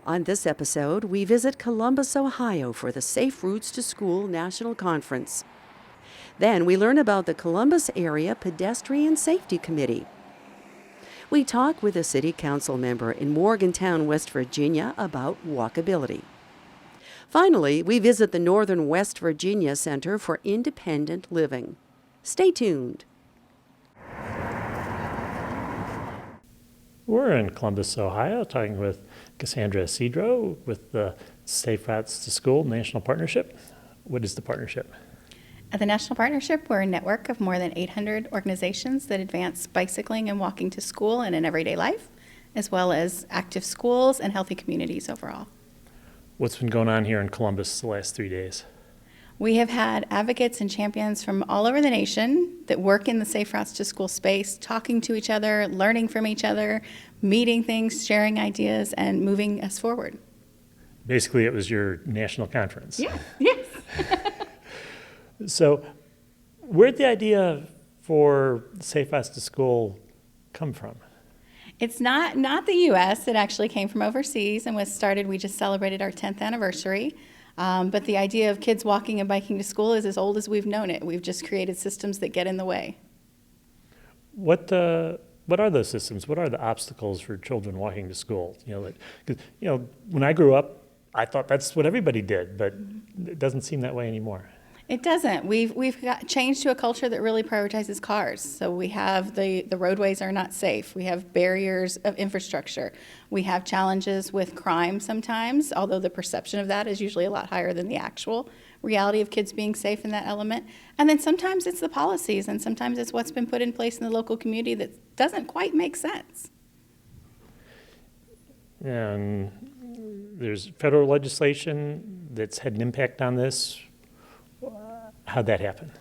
On this episode, we visit Columbus, Ohio for the Safe Routes to School National Conference. Then we learn about the Columbus Area Pedestrian Safety Committee. We talk with a city council member in Morgantown, West Virginia about walkability. Finally, we visit the Northern West Virginia Center for Independent Living. Stay tuned. We're in Columbus, Ohio, talking with Cassandra Cedro with the Safe Routes to School National Partnership. What is the partnership? At the National Partnership, we're a network of more than 800 organizations that advance bicycling and walking to school and in everyday life, as well as active schools and healthy communities overall. What's been going on here in Columbus the last 3 days? We have had advocates and champions from all over the nation that work in the Safe Routes to School space, talking to each other, learning from each other, meeting things, sharing ideas, and moving us forward. Basically, it was your national conference. Yeah. Yes. So, where'd the idea for Safe Routes to School come from? It's not the U.S. It actually came from overseas and was started. We just celebrated our 10th anniversary. But the idea of kids walking and biking to school is as old as we've known it. We've just created systems that get in the way. What are those systems? What are the obstacles for children walking to school? When I grew up, I thought that's what everybody did, but it doesn't seem that way anymore. It doesn't. We've got changed to a culture that really prioritizes cars. So we have the roadways are not safe. We have barriers of infrastructure. We have challenges with crime sometimes, although the perception of that is usually a lot higher than the actual reality of kids being safe in that element. And then sometimes it's the policies, and sometimes it's what's been put in place in the local community that doesn't quite make sense. And there's federal legislation that's had an impact on this. How'd that happen?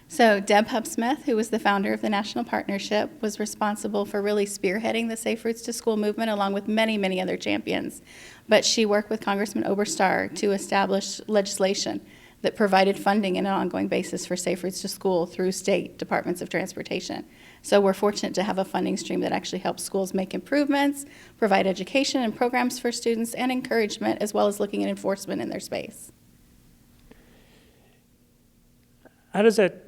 So Deb Hubsmith, who was the founder of the National Partnership, was responsible for really spearheading the Safe Routes to School movement along with many, many other champions. But she worked with Congressman Oberstar to establish legislation that provided funding on an ongoing basis for Safe Routes to School through state departments of transportation. So we're fortunate to have a funding stream that actually helps schools make improvements, provide education and programs for students, and encouragement, as well as looking at enforcement in their space. How does that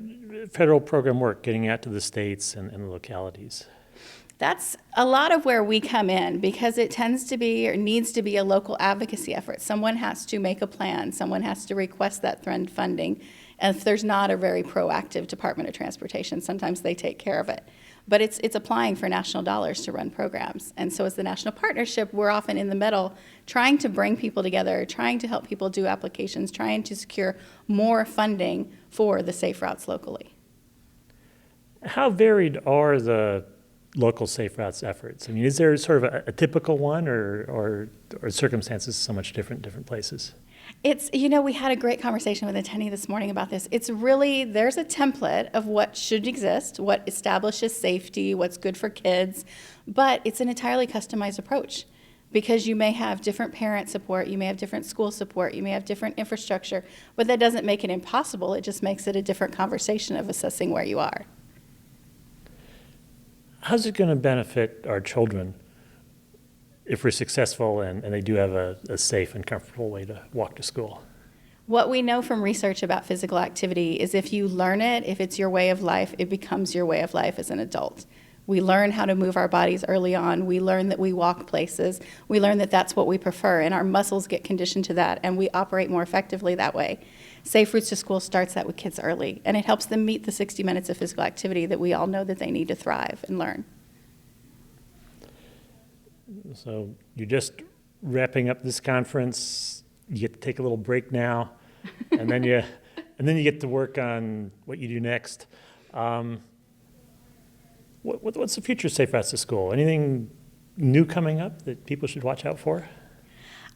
federal program work, getting out to the states and the localities? That's a lot of where we come in, because it tends to be or needs to be a local advocacy effort. Someone has to make a plan. Someone has to request that funding. And if there's not a very proactive Department of Transportation, sometimes they take care of it. But it's applying for national dollars to run programs. And so as the National Partnership, we're often in the middle trying to bring people together, trying to help people do applications, trying to secure more funding for the safe routes locally. How varied are the local safe routes efforts? I mean, is there sort of a typical one, or circumstances so much different in different places? It's, we had a great conversation with Attendee this morning about this. It's really, there's a template of what should exist, what establishes safety, what's good for kids, but it's an entirely customized approach, because you may have different parent support, you may have different school support, you may have different infrastructure, but that doesn't make it impossible. It just makes it a different conversation of assessing where you are. How's it going to benefit our children if we're successful and they do have a safe and comfortable way to walk to school? What we know from research about physical activity is if you learn it, if it's your way of life, it becomes your way of life as an adult. We learn how to move our bodies early on. We learn that we walk places. We learn that that's what we prefer, and our muscles get conditioned to that, and we operate more effectively that way. Safe Routes to School starts that with kids early, and it helps them meet the 60 minutes of physical activity that we all know that they need to thrive and learn. So you're just wrapping up this conference. You get to take a little break now, and then you get to work on what you do next. What's the future of Safe Routes to School? Anything new coming up that people should watch out for?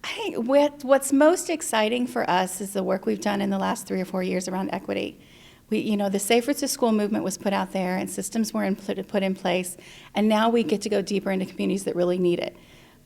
I think what's most exciting for us is the work we've done in the last 3 or 4 years around equity. The Safe Routes to School movement was put out there, and systems were put in place, and now we get to go deeper into communities that really need it.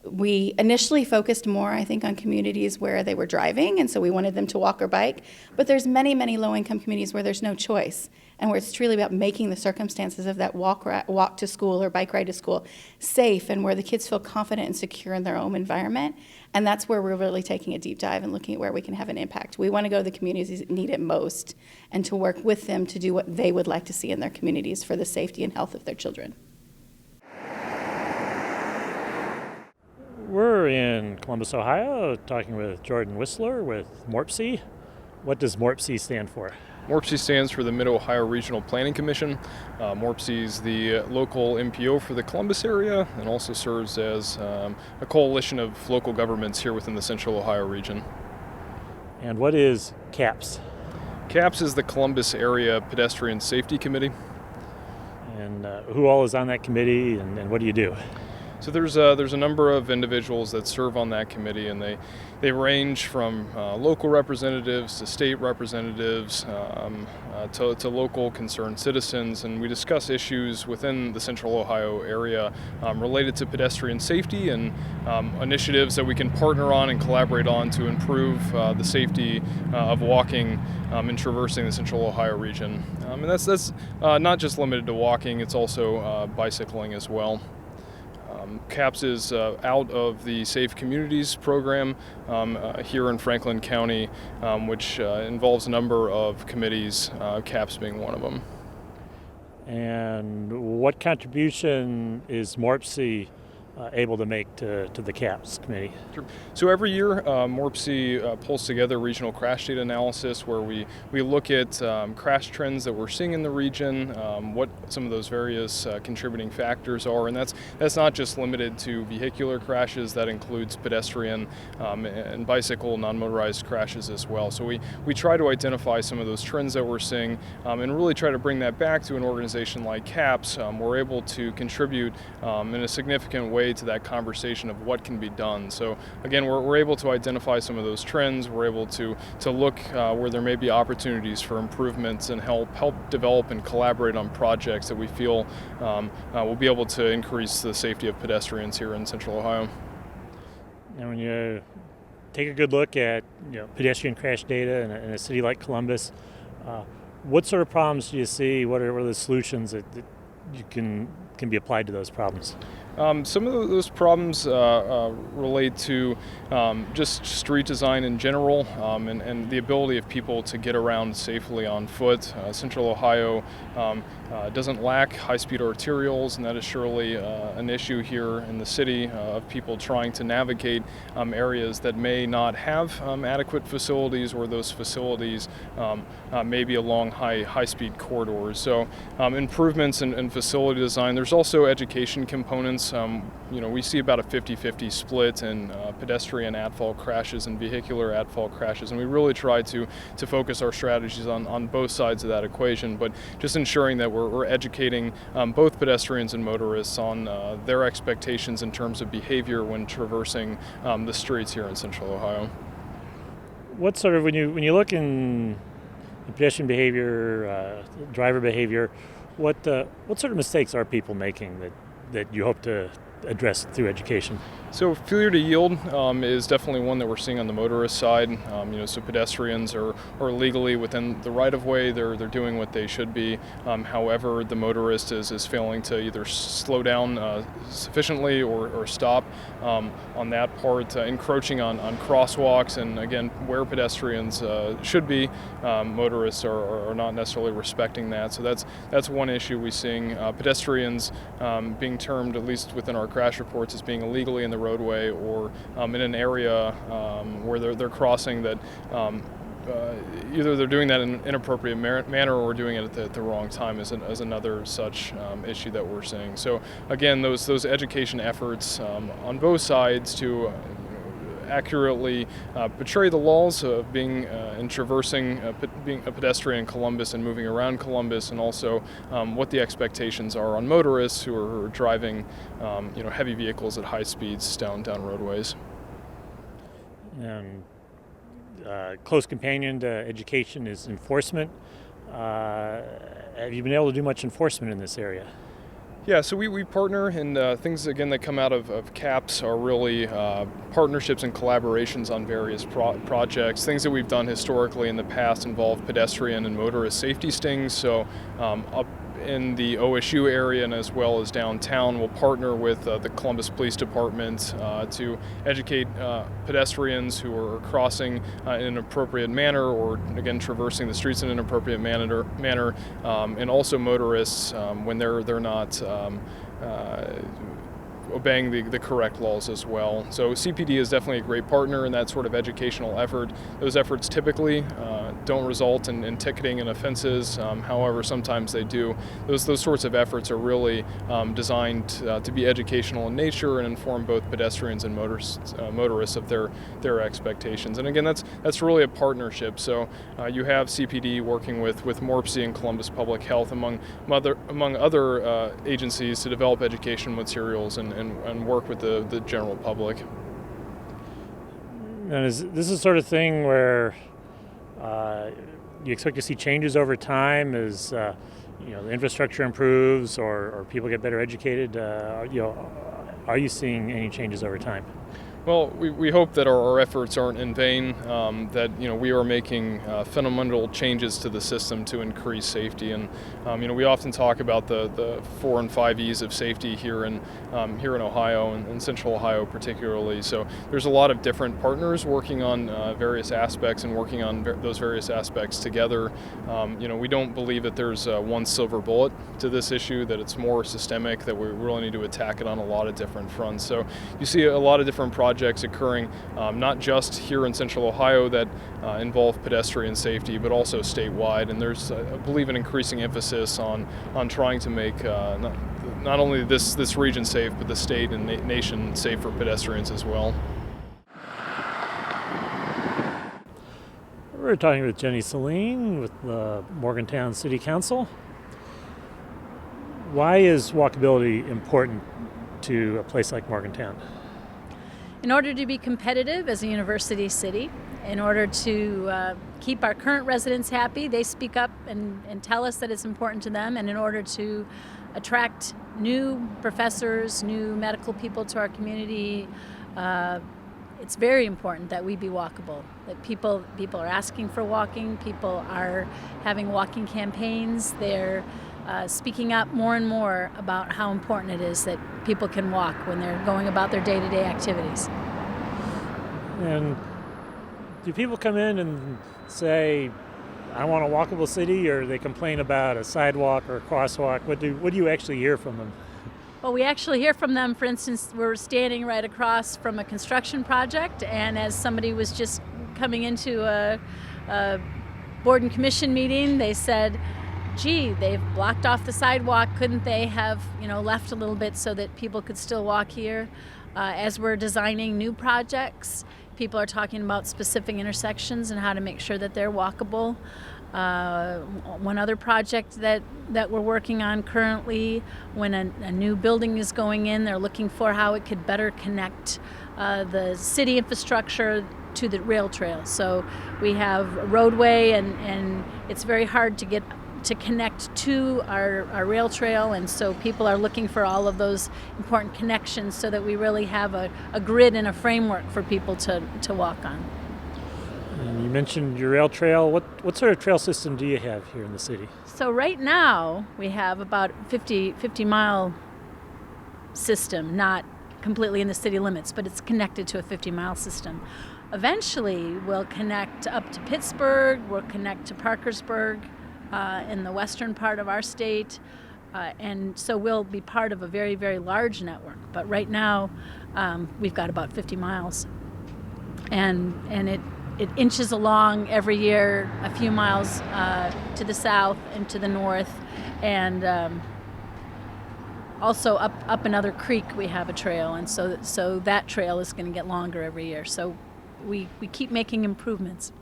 We initially focused more, I think, on communities where they were driving, and so we wanted them to walk or bike. But there's many, many low-income communities where there's no choice, and where it's truly about making the circumstances of that walk to school or bike ride to school safe, and where the kids feel confident and secure in their own environment. And that's where we're really taking a deep dive and looking at where we can have an impact. We want to go to the communities that need it most and to work with them to do what they would like to see in their communities for the safety and health of their children. We're in Columbus, Ohio, talking with Jordan Whistler with MORPC. What does MORPC stand for? MORPC stands for the Mid-Ohio Regional Planning Commission. MORPC is the local MPO for the Columbus area and also serves as a coalition of local governments here within the Central Ohio region. And what is CAPS? CAPS is the Columbus Area Pedestrian Safety Committee. And who all is on that committee, and what do you do? So there's a number of individuals that serve on that committee, and they range from local representatives to state representatives to local concerned citizens, and we discuss issues within the Central Ohio area related to pedestrian safety and initiatives that we can partner on and collaborate on to improve the safety of walking and traversing the Central Ohio region. And that's not just limited to walking, it's also bicycling as well. CAPS is out of the Safe Communities program here in Franklin County, which involves a number of committees, CAPS being one of them. And what contribution is MORPC able to make to the CAPS committee? So every year, MORPC pulls together regional crash data analysis where we look at crash trends that we're seeing in the region, what some of those various contributing factors are, and that's not just limited to vehicular crashes, that includes pedestrian and bicycle, non-motorized crashes as well. So we try to identify some of those trends that we're seeing and really try to bring that back to an organization like CAPS. We're able to contribute in a significant way to that conversation of what can be done. So again, we're able to identify some of those trends. We're able to look where there may be opportunities for improvements and help develop and collaborate on projects that we feel will be able to increase the safety of pedestrians here in Central Ohio. And when you take a good look at pedestrian crash data in a city like Columbus, what sort of problems do you see? What are the solutions that you can be applied to those problems? Some of those problems relate to just street design in general and the ability of people to get around safely on foot. Central Ohio doesn't lack high-speed arterials, and that is surely an issue here in the city of people trying to navigate areas that may not have adequate facilities, or those facilities may be along high-speed corridors. So improvements in facility design. There's also education components. We see about a 50-50 split in pedestrian at-fault crashes and vehicular at-fault crashes, and we really try to focus our strategies on both sides of that equation, but just ensuring that we're educating both pedestrians and motorists on their expectations in terms of behavior when traversing the streets here in Central Ohio. What sort of, when you look in pedestrian behavior, driver behavior, what sort of mistakes are people making that you hope to address through education? So failure to yield is definitely one that we're seeing on the motorist side. So pedestrians are legally within the right-of-way. They're doing what they should be. However, the motorist is failing to either slow down sufficiently or stop on that part, encroaching on crosswalks, and again, where pedestrians should be, motorists are not necessarily respecting that. So that's one issue we're seeing. Pedestrians being termed, at least within our crash reports, as being illegally in the roadway or in an area where they're crossing that either they're doing that in an inappropriate manner or doing it at the wrong time as another such issue that we're seeing. So again, those education efforts on both sides to accurately portray the laws of being and traversing, being a pedestrian in Columbus and moving around Columbus, and also what the expectations are on motorists who are driving heavy vehicles at high speeds down roadways. And close companion to education is enforcement. Have you been able to do much enforcement in this area? Yeah, so we partner, and things, again, that come out of CAPS are really partnerships and collaborations on various projects. Things that we've done historically in the past involve pedestrian and motorist safety stings. So up in the OSU area and as well as downtown, we'll partner with the Columbus Police Department to educate pedestrians who are crossing in an appropriate manner, or again traversing the streets in an appropriate manner, and also motorists when they're not obeying the correct laws as well. So CPD is definitely a great partner in that sort of educational effort. Those efforts typically don't result in ticketing and offenses. However, sometimes they do. Those sorts of efforts are really designed to be educational in nature and inform both pedestrians and motorists of their expectations. And again, that's really a partnership. So you have CPD working with MORPC and Columbus Public Health among other agencies to develop education materials and work with the general public. And this is the sort of thing where you expect to see changes over time as the infrastructure improves or people get better educated. Are you seeing any changes over time? Well, we hope that our efforts aren't in vain, that we are making fundamental changes to the system to increase safety. And we often talk about the 4 and 5 E's of safety here in Ohio and Central Ohio particularly. So there's a lot of different partners working on various aspects and working on those various aspects together. We don't believe that there's one silver bullet to this issue, that it's more systemic, that we really need to attack it on a lot of different fronts. So you see a lot of different projects occurring, not just here in Central Ohio that involve pedestrian safety, but also statewide. And there's, I believe, an increasing emphasis on trying to make not only this region safe, but the state and nation safe for pedestrians as well. We're talking with Jenny Saline with the Morgantown City Council. Why is walkability important to a place like Morgantown? In order to be competitive as a university city, in order to keep our current residents happy, they speak up and tell us that it's important to them, and in order to attract new professors, new medical people to our community, it's very important that we be walkable, that people are asking for walking, people are having walking campaigns, they're speaking up more and more about how important it is that people can walk when they're going about their day-to-day activities. And do people come in and say, I want a walkable city, or they complain about a sidewalk or a crosswalk? What do you actually hear from them? Well, we actually hear from them. For instance, we're standing right across from a construction project, and as somebody was just coming into a board and commission meeting, they said, gee, they've blocked off the sidewalk. Couldn't they have, left a little bit so that people could still walk here? As we're designing new projects, people are talking about specific intersections and how to make sure that they're walkable. One other project that we're working on currently, when a new building is going in, they're looking for how it could better connect the city infrastructure to the rail trail. So we have a roadway, and it's very hard to connect to our rail trail, and so people are looking for all of those important connections so that we really have a grid and a framework for people to walk on. And you mentioned your rail trail. What sort of trail system do you have here in the city? So right now we have about 50-mile system, not completely in the city limits, but it's connected to a 50-mile system. Eventually we'll connect up to Pittsburgh, we'll connect to Parkersburg, in the western part of our state, and so we'll be part of a very, very large network. But right now, we've got about 50 miles, and it inches along every year a few miles to the south and to the north, and also up another creek we have a trail, and so that trail is going to get longer every year. So we keep making improvements.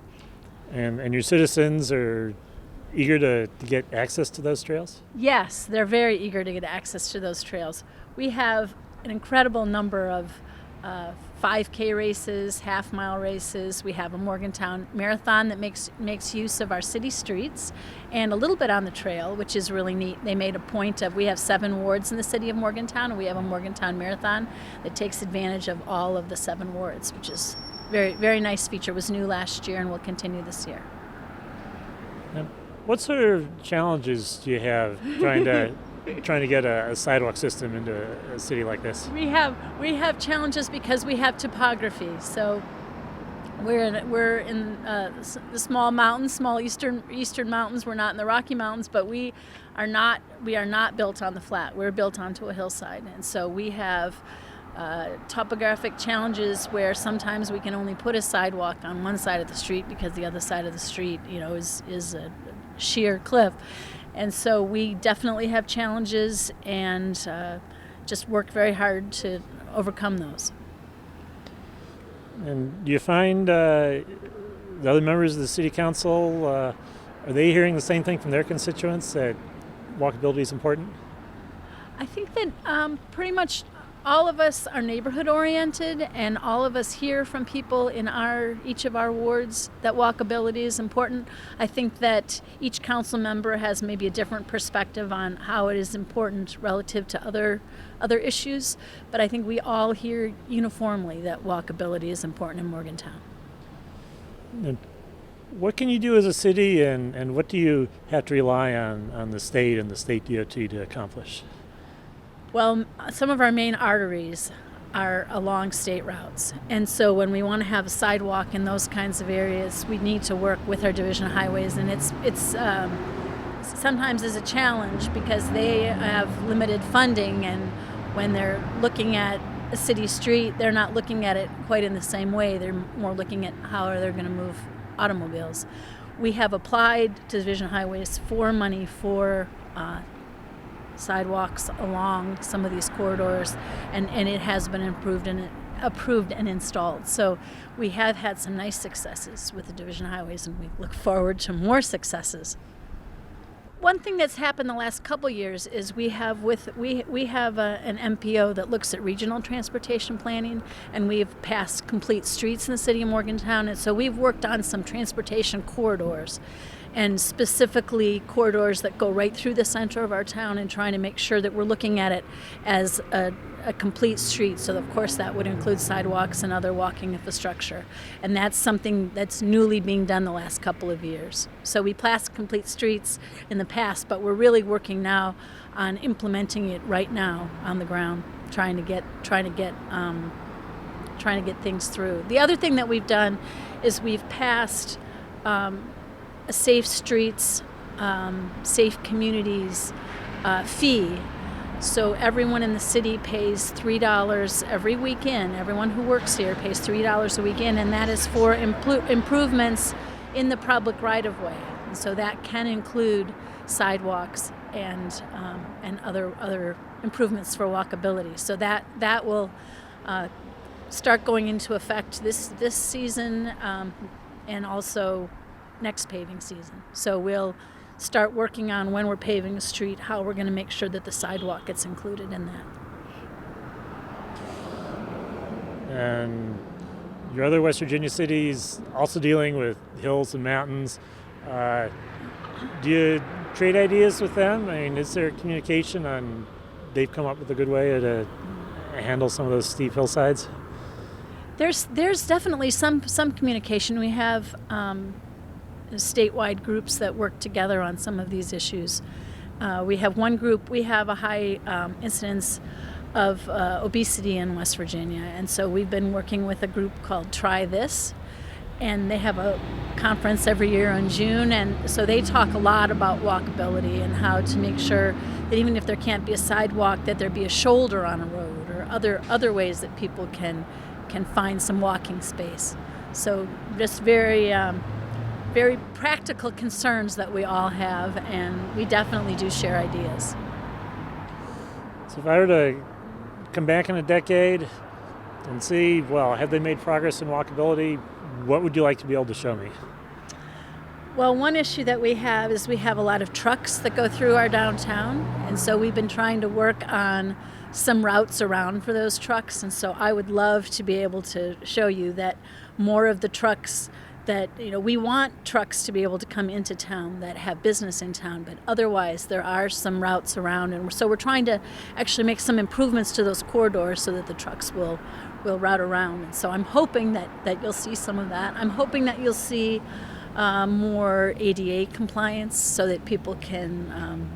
And your citizens are eager to get access to those trails? Yes, they're very eager to get access to those trails. We have an incredible number of 5K races, half-mile races. We have a Morgantown marathon that makes use of our city streets and a little bit on the trail, which is really neat. They made a point of, we have 7 wards in the city of Morgantown, and we have a Morgantown marathon that takes advantage of all of the 7 wards, which is very, very nice feature. It was new last year and will continue this year. And what sort of challenges do you have trying to get a sidewalk system into a city like this? We have challenges because we have topography. So we're in the small mountains, small eastern mountains. We're not in the Rocky Mountains, but we are not built on the flat. We're built onto a hillside, and so we have topographic challenges where sometimes we can only put a sidewalk on one side of the street because the other side of the street, is a sheer cliff. And so we definitely have challenges and just work very hard to overcome those. And do you find the other members of the city council, are they hearing the same thing from their constituents, that walkability is important? I think that pretty much all of us are neighborhood oriented, and all of us hear from people in each of our wards that walkability is important. I think that each council member has maybe a different perspective on how it is important relative to other issues, but I think we all hear uniformly that walkability is important in Morgantown. And what can you do as a city, and what do you have to rely on the state and the state DOT to accomplish? Well, some of our main arteries are along state routes. And so when we want to have a sidewalk in those kinds of areas, we need to work with our division of highways. And it's sometimes is a challenge because they have limited funding, and when they're looking at a city street, they're not looking at it quite in the same way. They're more looking at how are they going to move automobiles. We have applied to Division of Highways for money for sidewalks along some of these corridors, and it has been approved and installed. So we have had some nice successes with the Division of Highways, and we look forward to more successes. One thing that's happened the last couple years is we have an MPO that looks at regional transportation planning, and we've passed complete streets in the city of Morgantown, and so we've worked on some transportation corridors, and specifically corridors that go right through the center of our town, and trying to make sure that we're looking at it as a complete street. So of course that would include sidewalks and other walking infrastructure. And that's something that's newly being done the last couple of years. So we passed complete streets in the past, but we're really working now on implementing it right now on the ground, trying to get things through. The other thing that we've done is we've passed a safe streets, safe communities fee. So everyone in the city pays $3 every weekend. Everyone who works here pays $3 a weekend, and that is for improvements in the public right-of-way. And so that can include sidewalks and other improvements for walkability. So that will start going into effect this season and also next paving season. So we'll start working on, when we're paving a street, how we're going to make sure that the sidewalk gets included in that. And your other West Virginia cities also dealing with hills and mountains. Do you trade ideas with them? I mean, is there communication on, they've come up with a good way to handle some of those steep hillsides? There's definitely some communication. We have statewide groups that work together on some of these issues. We have one group, we have a high incidence of obesity in West Virginia, and so we've been working with a group called Try This, and they have a conference every year in June, and so they talk a lot about walkability and how to make sure that even if there can't be a sidewalk, that there be a shoulder on a road, or other ways that people can find some walking space. So just very practical concerns that we all have, and we definitely do share ideas. So if I were to come back in a decade and see, well, have they made progress in walkability, what would you like to be able to show me? Well, one issue that we have a lot of trucks that go through our downtown, and so we've been trying to work on some routes around for those trucks. And so I would love to be able to show you that more of the trucks that, we want trucks to be able to come into town that have business in town, but otherwise there are some routes around. And so we're trying to actually make some improvements to those corridors so that the trucks will route around. And so I'm hoping that you'll see some of that. I'm hoping that you'll see more ADA compliance so that people can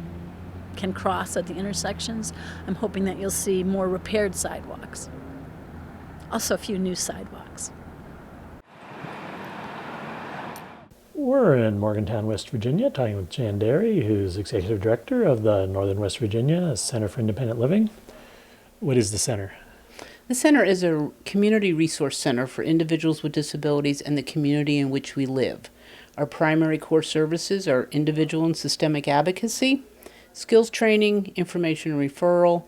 cross at the intersections. I'm hoping that you'll see more repaired sidewalks. Also a few new sidewalks. We're in Morgantown, West Virginia, talking with Jan Derry, who's Executive Director of the Northern West Virginia Center for Independent Living. What is the center? The center is a community resource center for individuals with disabilities and the community in which we live. Our primary core services are individual and systemic advocacy, skills training, information referral,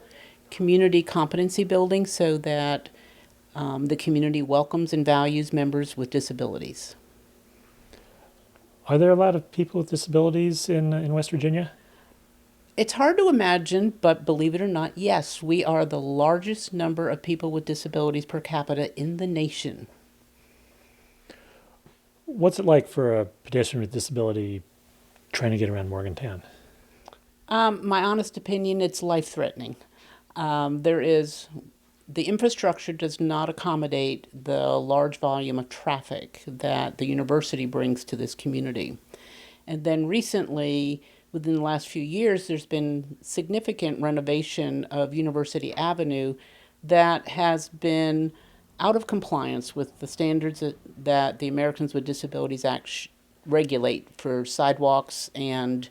community competency building so that the community welcomes and values members with disabilities. Are there a lot of people with disabilities in West Virginia? It's hard to imagine, but believe it or not, yes, we are the largest number of people with disabilities per capita in the nation. What's it like for a pedestrian with disability trying to get around Morgantown? My honest opinion, it's life-threatening. The infrastructure does not accommodate the large volume of traffic that the university brings to this community. And then recently, within the last few years, there's been significant renovation of University Avenue that has been out of compliance with the standards that the Americans with Disabilities Act regulate for sidewalks and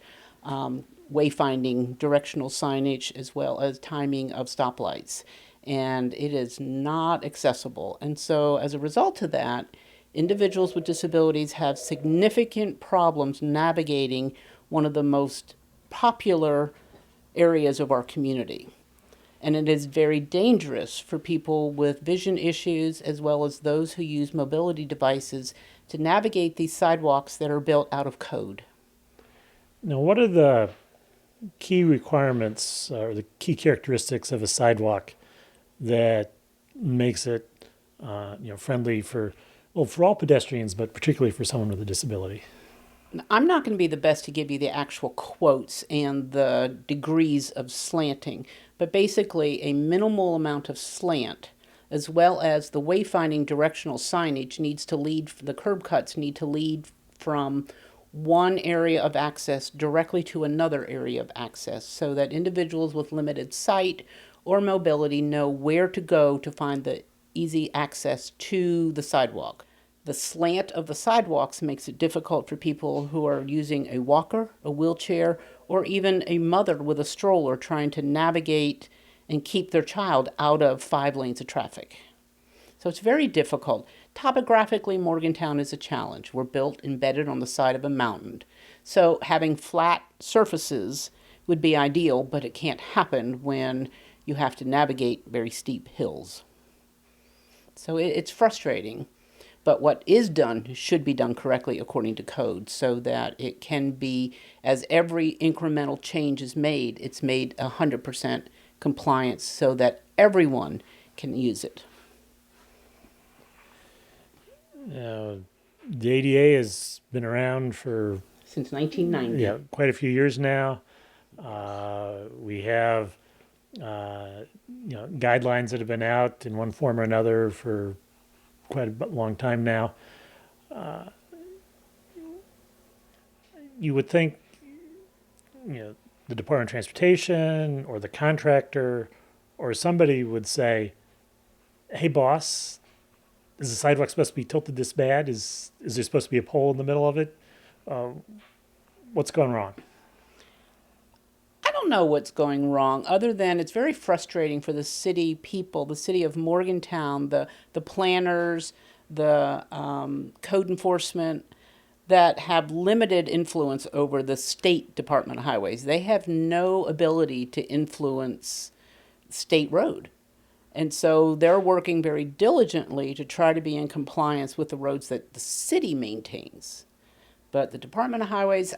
wayfinding, directional signage, as well as timing of stoplights. And it is not accessible. And so as a result of that, individuals with disabilities have significant problems navigating one of the most popular areas of our community. And it is very dangerous for people with vision issues as well as those who use mobility devices to navigate these sidewalks that are built out of code. Now, what are the key requirements or the key characteristics of a sidewalk that makes it friendly for all pedestrians, but particularly for someone with a disability? I'm not going to be the best to give you the actual quotes and the degrees of slanting, but basically a minimal amount of slant, as well as the wayfinding directional signage the curb cuts need to lead from one area of access directly to another area of access so that individuals with limited sight or mobility know where to go to find the easy access to the sidewalk. The slant of the sidewalks makes it difficult for people who are using a walker, a wheelchair, or even a mother with a stroller trying to navigate and keep their child out of 5 lanes of traffic. So it's very difficult. Topographically, Morgantown is a challenge. We're built embedded on the side of a mountain. So having flat surfaces would be ideal, but it can't happen when you have to navigate very steep hills. So it's frustrating. But what is done should be done correctly according to code so that it can be, as every incremental change is made, it's made 100% compliance so that everyone can use it. The ADA has been around for Since 1990. quite a few years now. We have guidelines that have been out in one form or another for quite a long time now. You would think, the Department of Transportation or the contractor or somebody would say, "Hey, boss, is the sidewalk supposed to be tilted this bad? Is there supposed to be a pole in the middle of it? What's going wrong?" I don't know what's going wrong, other than it's very frustrating for the city people, the city of Morgantown, the planners, the code enforcement that have limited influence over the state Department of Highways. They have no ability to influence state road. And so they're working very diligently to try to be in compliance with the roads that the city maintains. But the Department of Highways,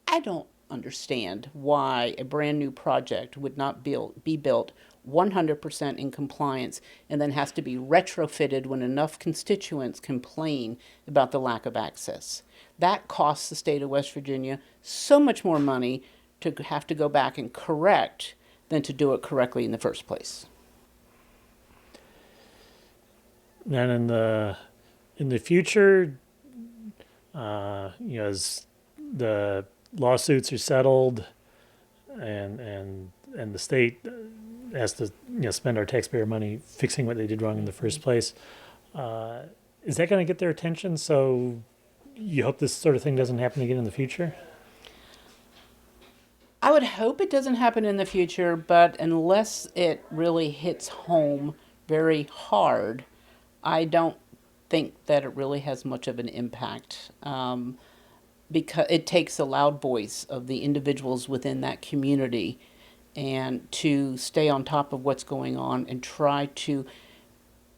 I don't understand why a brand new project would not be built 100% in compliance and then has to be retrofitted when enough constituents complain about the lack of access. That costs the state of West Virginia so much more money to have to go back and correct than to do it correctly in the first place. Then in the future, as the lawsuits are settled, and the state has to spend our taxpayer money fixing what they did wrong in the first place, is that going to get their attention? So you hope this sort of thing doesn't happen again in the future? I would hope it doesn't happen in the future, but unless it really hits home very hard, I don't think that it really has much of an impact, because it takes a loud voice of the individuals within that community and to stay on top of what's going on and try to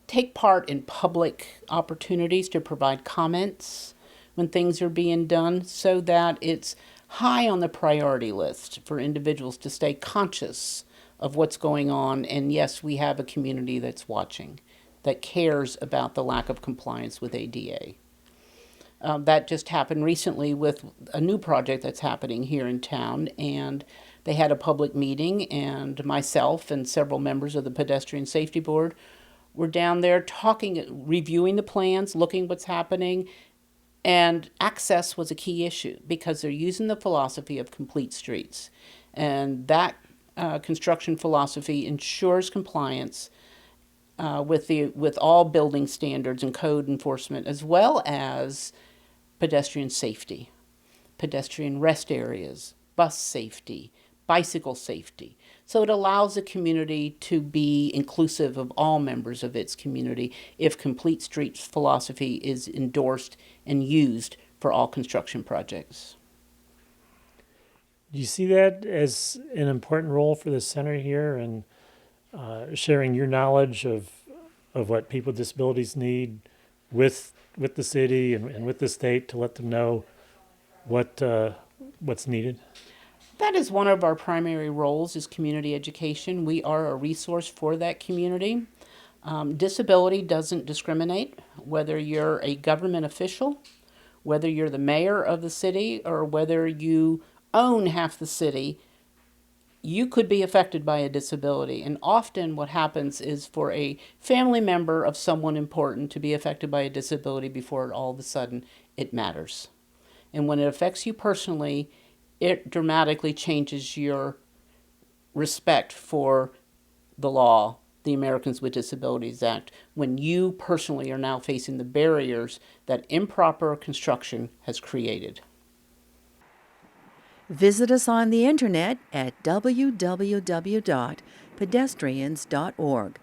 take part in public opportunities to provide comments when things are being done, so that it's high on the priority list for individuals to stay conscious of what's going on. And yes, we have a community that's watching, that cares about the lack of compliance with ADA. That just happened recently with a new project that's happening here in town, and they had a public meeting, and myself and several members of the Pedestrian Safety Board were down there talking, reviewing the plans, looking what's happening, and access was a key issue because they're using the philosophy of complete streets. And that construction philosophy ensures compliance with all building standards and code enforcement, as well as pedestrian safety, pedestrian rest areas, bus safety, bicycle safety. So it allows the community to be inclusive of all members of its community if complete streets philosophy is endorsed and used for all construction projects. Do you see that as an important role for the center here, and sharing your knowledge of what people with disabilities need with the city and with the state to let them know what's needed? That is one of our primary roles, is community education. We are a resource for that community. Disability doesn't discriminate, whether you're a government official, whether you're the mayor of the city, or whether you own half the city. You could be affected by a disability. And often what happens is for a family member of someone important to be affected by a disability before all of a sudden it matters. And when it affects you personally, it dramatically changes your respect for the law, the Americans with Disabilities Act, when you personally are now facing the barriers that improper construction has created. Visit us on the internet at www.pedestrians.org.